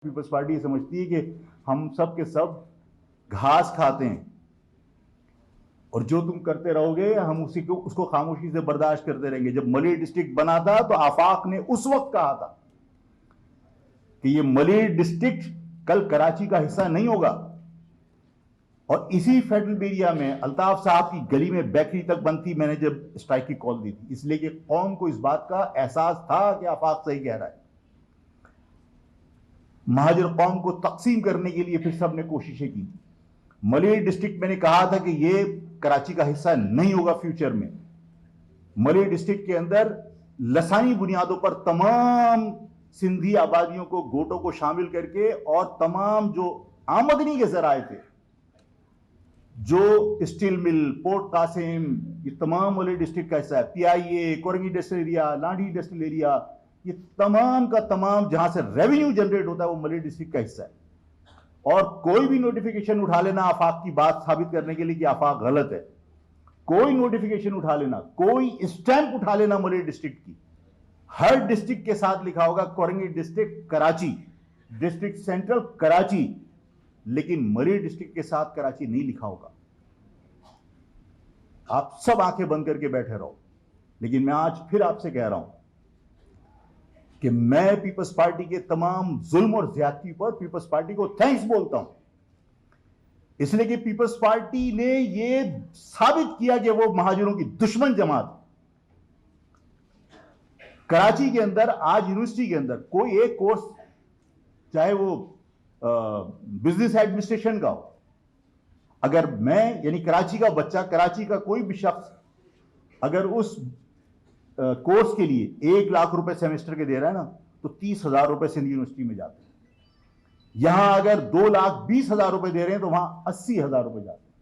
Peoples party समझती है कि हम सब के सब घास खाते हैं और जो तुम करते रहोगे हम उसी को उसको खामोशी से बर्दाश्त करते रहेंगे। जब मलिर डिस्ट्रिक्ट बना था तो आफाक ने उस वक्त कहा था कि ये मलिर डिस्ट्रिक्ट कल कराची का हिस्सा नहीं होगा। और इसी फेडरल एरिया में अल्ताफ साहब की गली में बेकरी तक बंद थी मैंने जब स्ट्राइक की कॉल दी थी, इसलिए कि कौम को इस बात का एहसास था कि आफाक सही कह रहा है। महाजर कौम को तकसीम करने के लिए फिर सबने कोशिशें की। मलिर डिस्ट्रिक्ट मैंने कहा था कि ये कराची का हिस्सा नहीं होगा फ्यूचर में। मलिर डिस्ट्रिक्ट के अंदर लसानी बुनियादों पर तमाम सिंधी आबादियों को, गोटों को शामिल करके और तमाम जो आमदनी के जराए थे, जो स्टील मिल, पोर्ट कासिम, ये तमाम मलिर डिस्ट्रिक्ट का हिस्सा है। PIA, Korangi industrial area, Landhi industrial area, ये तमाम का तमाम जहां से रेवेन्यू जनरेट होता है वो मलिर डिस्ट्रिक्ट का हिस्सा है। और कोई भी नोटिफिकेशन उठा लेना आफाक की बात साबित करने के लिए कि आफाक गलत है, कोई नोटिफिकेशन उठा लेना, कोई स्टैंप उठा लेना मलिर डिस्ट्रिक्ट की, हर डिस्ट्रिक्ट के साथ लिखा होगा Korangi district Karachi, district central Karachi, लेकिन मलिर डिस्ट्रिक्ट के साथ कराची नहीं लिखा होगा। आप सब आंखें बंद करके बैठे रहो। लेकिन मैं आज फिर आपसे कह रहा हूं कि मैं पीपल्स पार्टी के तमाम जुल्म और ज्यादती पर पीपल्स पार्टी को थैंक्स बोलता हूं, इसलिए कि पीपल्स पार्टी ने यह साबित किया कि वो महाजरों की दुश्मन जमात। कराची के अंदर आज यूनिवर्सिटी के अंदर कोई एक कोर्स, चाहे वो बिजनेस एडमिनिस्ट्रेशन का हो, अगर मैं यानी कराची का बच्चा, कराची का कोई भी शख्स अगर उस कोर्स के लिए 1 लाख रुपए सेमेस्टर के दे रहा है ना, तो 30,000 रुपए सिंध यूनिवर्सिटी में जाते हैं। यहां अगर 2,20,000 रुपए दे रहे हैं तो वहां 80,000 रुपए जाते हैं।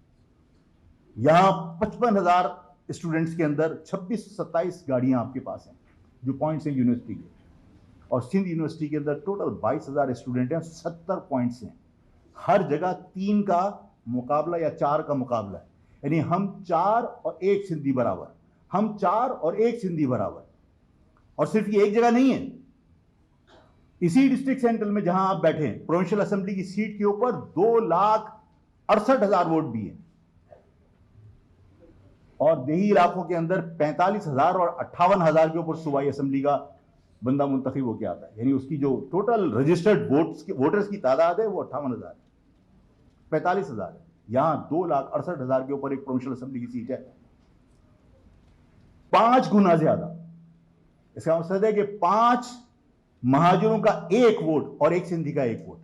यहां 55,000 स्टूडेंट्स के अंदर 26-27 गाड़ियां आपके पास हैं जो पॉइंट्स हैं यूनिवर्सिटी के। और सिंध यूनिवर्सिटी के अंदर टोटल 22,000 स्टूडेंट हैं, 70 पॉइंट्स हैं। हर जगह 3 का मुकाबला या 4 का मुकाबला है, यानी हम 4 और 1 सिंधी बराबर, हम 4 और 1 सिंधी बराबर। और सिर्फ ये एक जगह नहीं है, इसी डिस्ट्रिक्ट सेंट्रल में जहां आप बैठे हैं प्रोविंशियल असेंबली की सीट के ऊपर 2,68,000 वोट भी हैं। और देही इलाकों के अंदर 45,000 और 58,000 के ऊपर सूबाई असेंबली का बंदा मुंतखब होकर आता है, यानी उसकी जो टोटल रजिस्टर्ड वोटर्स की तादाद है वो 58,000 है, 45,000 है। यहां 2,68,000 के ऊपर एक प्रोविंशियल असेंबली की सीट है, 5 गुना ज्यादा। इसका मतलब है कि 5 महाजरों का 1 वोट और 1 सिंधी का 1 वोट।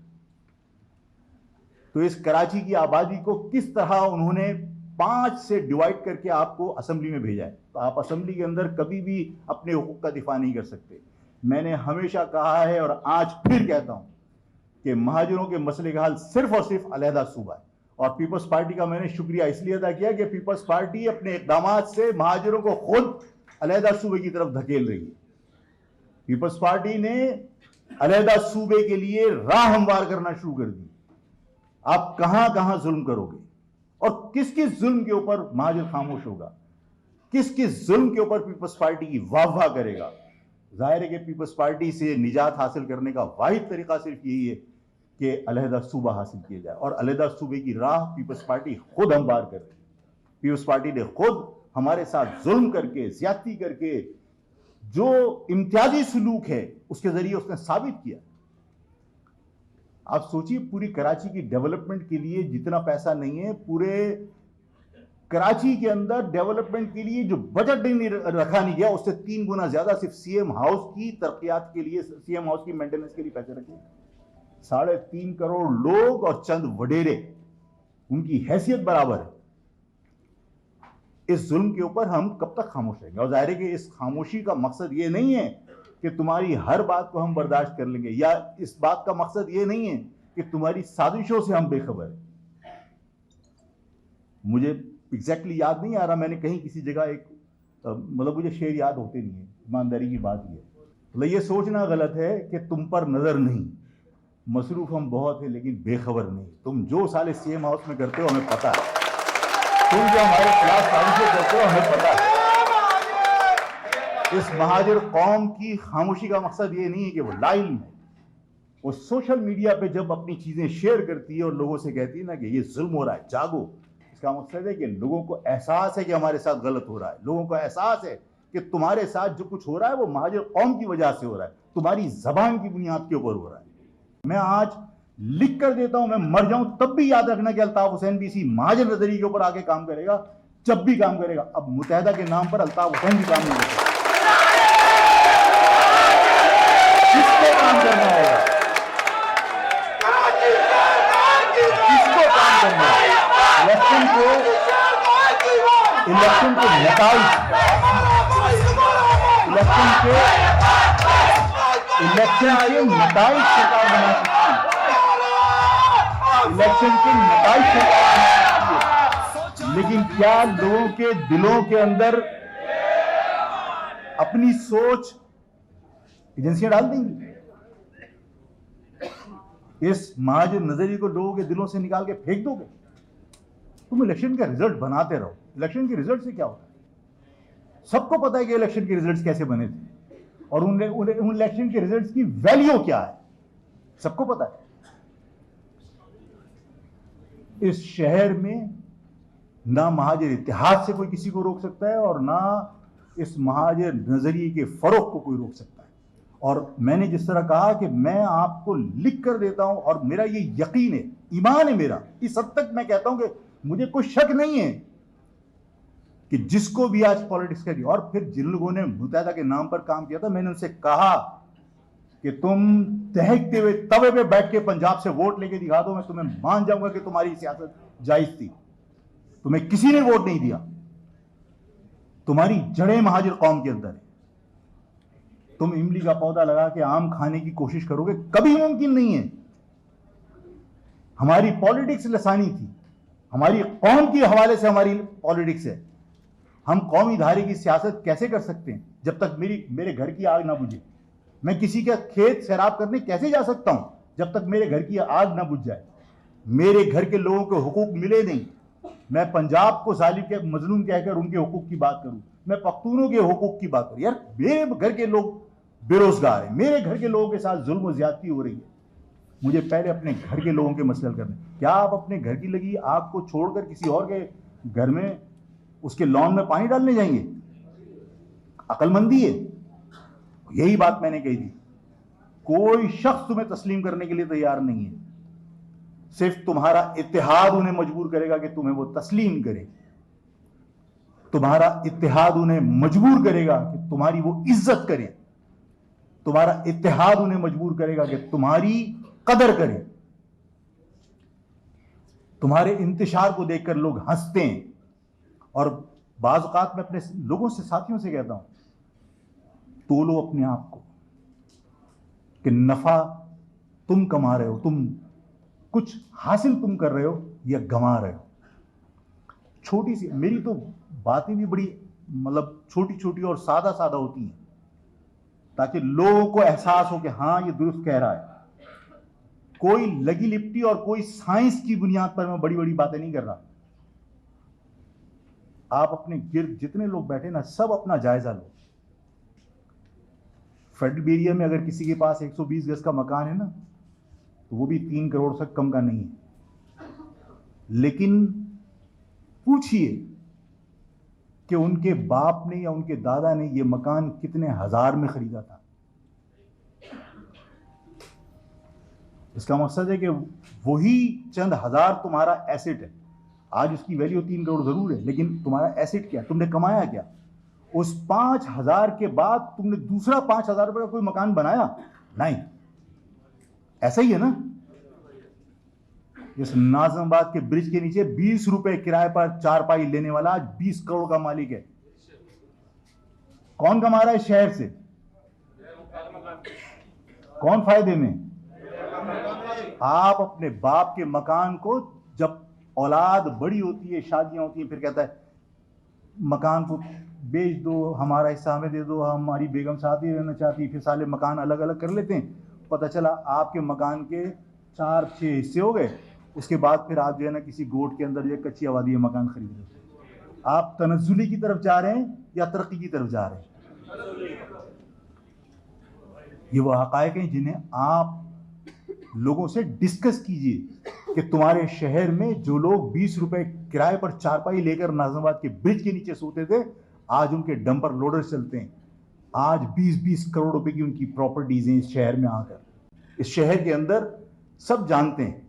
तो इस कराची की आबादी को किस तरह उन्होंने 5 से डिवाइड करके आपको असेंबली में भेजा है। तो आप असेंबली के अंदर कभी भी अपने हुकूक का दिफा नहीं कर सकते। मैंने हमेशा कहा है और आज फिर कहता हूं कि महाजरों के मसले का हल सिर्फ और सिर्फ अलहदा सूबा है। और पीपल्स पार्टी का मैंने शुक्रिया इसलिए अदा किया कि पीपल्स पार्टी अपने इकदाम से महाजरों को खुद अलहदा सूबे की तरफ धकेल रही है। पीपल्स पार्टी ने अलहदा सूबे के लिए राह हमवार करना शुरू कर दी। आप कहां कहां जुल्म करोगे और किस किस जुल्म के ऊपर महाजर खामोश होगा, किस किस जुल्म के ऊपर पीपल्स पार्टी की वाह करेगा। जाहिर है कि पीपल्स पार्टी से निजात हासिल करने का वाहिद तरीका सिर्फ यही है कि अलहदा सूबा हासिल किया जाए। और अलहदा सूबे की राह पीपल्स पार्टी खुद हमवार कर रही है। पीपल्स पार्टी ने खुद हमारे साथ जुल्म करके, ज्यादती करके, जो इम्तियाजी सलूक है उसके जरिए उसने साबित किया। आप सोचिए, पूरी कराची की डेवलपमेंट के लिए जितना पैसा नहीं है, पूरे कराची के अंदर डेवलपमेंट के लिए जो बजट नहीं रखा नहीं गया उससे 3 गुना ज्यादा सिर्फ सीएम हाउस की तरक्यात के लिए, सीएम हाउस की मेंटेनेंस के लिए पैसे रखे। 3.5 करोड़ लोग और चंद वडेरे, उनकी हैसियत बराबर है। इस जुल्म के ऊपर हम कब तक खामोश रहेंगे। और जाहिर है कि इस खामोशी का मकसद ये नहीं है कि तुम्हारी हर बात को हम बर्दाश्त कर लेंगे, या इस बात का मकसद ये नहीं है कि तुम्हारी साजिशों से हम बेखबर हैं। मुझे एग्जैक्टली याद नहीं आ रहा, मैंने कहीं किसी जगह एक मतलब मुझे शेर याद होते नहीं है, ईमानदारी की बात ये। मतलब ये सोचना गलत है कि तुम पर नजर नहीं, मसरूफ हम बहुत है लेकिन बेखबर नहीं। तुम जो साले सीएम हाउस में करते हो हमें पता है, तुम जो हमारे खिलाफ साजिशें करते हो हमें पता है। इस महाजर कौम की खामोशी का मकसद ये नहीं है कि वो ला इल्म है, वो सोशल मीडिया पे जब अपनी चीजें शेयर करती है और लोगों से कहती है ना कि ये जुल्म हो रहा है, जागो, इसका मकसद है कि लोगों को एहसास है कि हमारे साथ गलत हो रहा है, लोगों को एहसास है कि तुम्हारे साथ जो कुछ हो रहा है वो महाजर कौम की वजह से हो रहा है, तुम्हारी जबान की बुनियाद के ऊपर हो रहा है। मैं आज लिख कर देता हूं, मैं मर जाऊं तब भी याद रखना कि अल्ताफ हुसैन भी इसी महाजर नजरिए के ऊपर आके काम करेगा, जब भी काम करेगा। अब मुत्तहिदा के नाम पर अल्ताफ हुसैन भी काम नहीं करेगा। किसको काम करना होगा, किसको काम करना है? इलेक्शन को नताइज, इलेक्शन के नताइज सरकार बना सकती है, इलेक्शन के नताइज सरकार बना सकती है, लेकिन क्या लोगों के दिलों के अंदर अपनी सोच एजेंसियां डाल देंगी? इस महाजर नजरिए को लोगों के दिलों से निकाल के फेंक दोगे? तुम इलेक्शन का रिजल्ट बनाते रहो। इलेक्शन के रिजल्ट से क्या होता है? सबको पता है कि इलेक्शन के रिजल्ट्स कैसे बने थे और उन इलेक्शन के रिजल्ट्स की वैल्यू क्या है, सबको पता है। इस शहर में ना महाजर इतिहाद से कोई किसी को रोक सकता है और ना इस महाजर नजरिए के फरोग को कोई रोक सकता है। और मैंने जिस तरह कहा कि मैं आपको लिख कर देता हूं और मेरा ये यकीन है, ईमान है मेरा, इस हद तक मैं कहता हूं कि मुझे कोई शक नहीं है कि जिसको भी आज पॉलिटिक्स करी, और फिर जिन लोगों ने मुत्तहिदा के नाम पर काम किया था, मैंने उनसे कहा कि तुम दहकते हुए तवे पे बैठ के पंजाब से वोट लेके दिखा दो, मैं तुम्हें मान जाऊंगा कि तुम्हारी सियासत जायज थी। तुम्हें किसी ने वोट नहीं दिया, तुम्हारी जड़ें महाजर कौम के अंदर है। तुम इमली का पौधा लगा के आम खाने की कोशिश करोगे, कभी मुमकिन नहीं है। हमारी पॉलिटिक्स लसानी थी, हमारी कौम के हवाले से हमारी पॉलिटिक्स है। हम कौमी धारे की सियासत कैसे कर सकते हैं जब तक मेरे घर की आग ना बुझे? मैं किसी का खेत सैराब करने कैसे जा सकता हूं जब तक मेरे घर की आग ना बुझ जाए, मेरे घर के लोगों को हुकूक मिले नहीं? मैं पंजाब को जालिम के मजलूम कहकर उनके हुकूक की बात करूं, मैं पख्तूनों के हुकूक की बात करूं? यार, मेरे घर के लोग बेरोजगार हैं, मेरे घर के लोगों के साथ जुल्म और ज्यादती हो रही है, मुझे पहले अपने घर के लोगों के मसले हल करने। क्या आप अपने घर की लगी आग को छोड़कर किसी और के घर में उसके लॉन में पानी डालने जाएंगे? अकलमंदी है। यही बात मैंने कही थी। कोई शख्स तुम्हें तस्लीम करने के लिए तैयार नहीं है, सिर्फ तुम्हारा इत्तेहाद उन्हें मजबूर करेगा कि तुम्हें वो तस्लीम करे। तुम्हारा इत्तेहाद उन्हें मजबूर करेगा कि तुम्हारी वो इज्जत करे। तुम्हारा इत्तेहाद उन्हें मजबूर करेगा कि तुम्हारी कदर करे। तुम्हारे इंतशार को देखकर लोग हंसते हैं। और बाज़ औक़ात मैं अपने लोगों से, साथियों से कहता हूं, तोलो अपने आप को कि नफा तुम कमा रहे हो, तुम कुछ हासिल तुम कर रहे हो या गंवा रहे हो। छोटी सी मेरी तो बातें भी बड़ी मतलब छोटी छोटी और सादा सादा होती हैं ताकि लोगों को एहसास हो कि हाँ, ये दुरुस्त कह रहा है। कोई लगी लिपटी और कोई साइंस की बुनियाद पर मैं बड़ी बड़ी बातें नहीं कर रहा। आप अपने गिर्द जितने लोग बैठे ना, सब अपना जायजा लो। फेडरल एरिया में अगर किसी के पास 120 गज का मकान है ना, तो वो भी 3 करोड़ से कम का नहीं है। लेकिन पूछिए कि उनके बाप ने या उनके दादा ने ये मकान कितने हजार में खरीदा था। इसका मकसद है कि वही चंद हजार तुम्हारा एसेट है। आज उसकी वैल्यू 3 करोड़ जरूर है, लेकिन तुम्हारा एसेट क्या, तुमने कमाया क्या? उस 5,000 के बाद तुमने दूसरा 5,000 रुपए का कोई मकान बनाया? नहीं। ऐसा ही है ना। इस नाज़िमाबाद के ब्रिज के नीचे 20 रुपए किराए पर चारपाई लेने वाला आज 20 करोड़ का मालिक है। कौन कमा रहा है शहर से? कौन फायदे में? आप अपने बाप के मकान को, जब औलाद बड़ी होती है, शादियां होती हैं, फिर कहता है मकान को बेच दो, हमारा हिस्सा हमें दे दो, हमारी बेगम साथ ही रहना चाहती, फिर साले मकान अलग अलग कर लेते हैं। पता चला आपके मकान के 4-6 हिस्से हो गए। उसके बाद फिर आप जो है ना किसी गोट के अंदर जो कच्ची आबादी में मकान खरीद रहे हैं। आप तनज़्ज़ुली की तरफ जा रहे हैं या तरक्की की तरफ जा रहे हैं? ये वो हक़ाइक़ हैं जिन्हें आप लोगों से डिस्कस कीजिए कि तुम्हारे शहर में जो लोग 20 रुपए किराए पर चारपाई लेकर नाजमाबाद के ब्रिज के नीचे सोते थे, आज उनके डंपर लोडर चलते हैं। आज 20-20 करोड़ रुपए की उनकी प्रॉपर्टीज हैं इस शहर में आकर। इस शहर के अंदर सब जानते हैं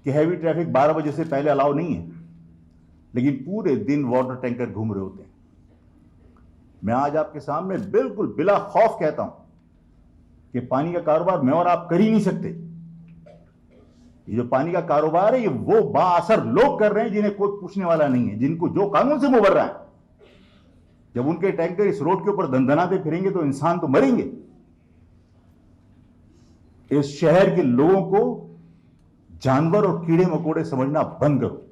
कि हैवी ट्रैफिक 12 बजे से पहले अलाउ नहीं है, लेकिन पूरे दिन वाटर टैंकर घूम रहे होते हैं। मैं आज आपके सामने बिल्कुल बिला खौफ कहता हूं कि पानी का कारोबार मैं और आप कर ही नहीं सकते। ये जो पानी का कारोबार है, ये वो बाअसर लोग कर रहे हैं जिन्हें कोई पूछने वाला नहीं है, जिनको जो कानून से मुंह भर रहा है। जब उनके टैंकर इस रोड के ऊपर दंदनाते फिरेंगे तो इंसान तो मरेंगे। इस शहर के लोगों को जानवर और कीड़े मकोड़े समझना बंद करो।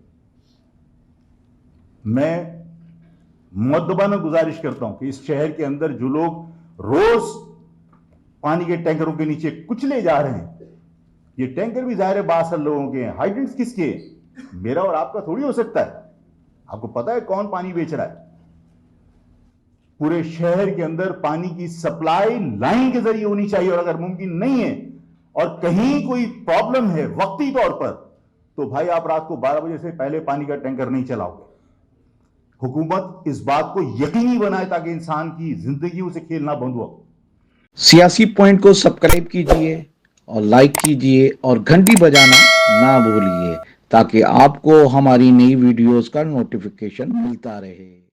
मैं मुअद्दबाना गुजारिश करता हूं कि इस शहर के अंदर जो लोग रोज पानी के टैंकरों के नीचे कुचले जा रहे हैं, ये टैंकर भी जाहिर है बाअसर लोगों के हैं। हाइड्रेंट्स किसके हैं? मेरा और आपका थोड़ी हो सकता है। आपको पता है कौन पानी बेच रहा है? पूरे शहर के अंदर पानी की सप्लाई लाइन के जरिए होनी चाहिए, और अगर मुमकिन नहीं है और कहीं कोई प्रॉब्लम है वक्ती तौर पर, तो भाई आप रात को 12 बजे से पहले पानी का टैंकर नहीं चलाओगे। हुकूमत इस बात को यकीनी बनाए ताकि इंसान की जिंदगियों से खेलना बंद हो। सियासी पॉइंट को सब्सक्राइब कीजिए और लाइक कीजिए और घंटी बजाना ना भूलिए, ताकि आपको हमारी नई वीडियोस का नोटिफिकेशन मिलता रहे।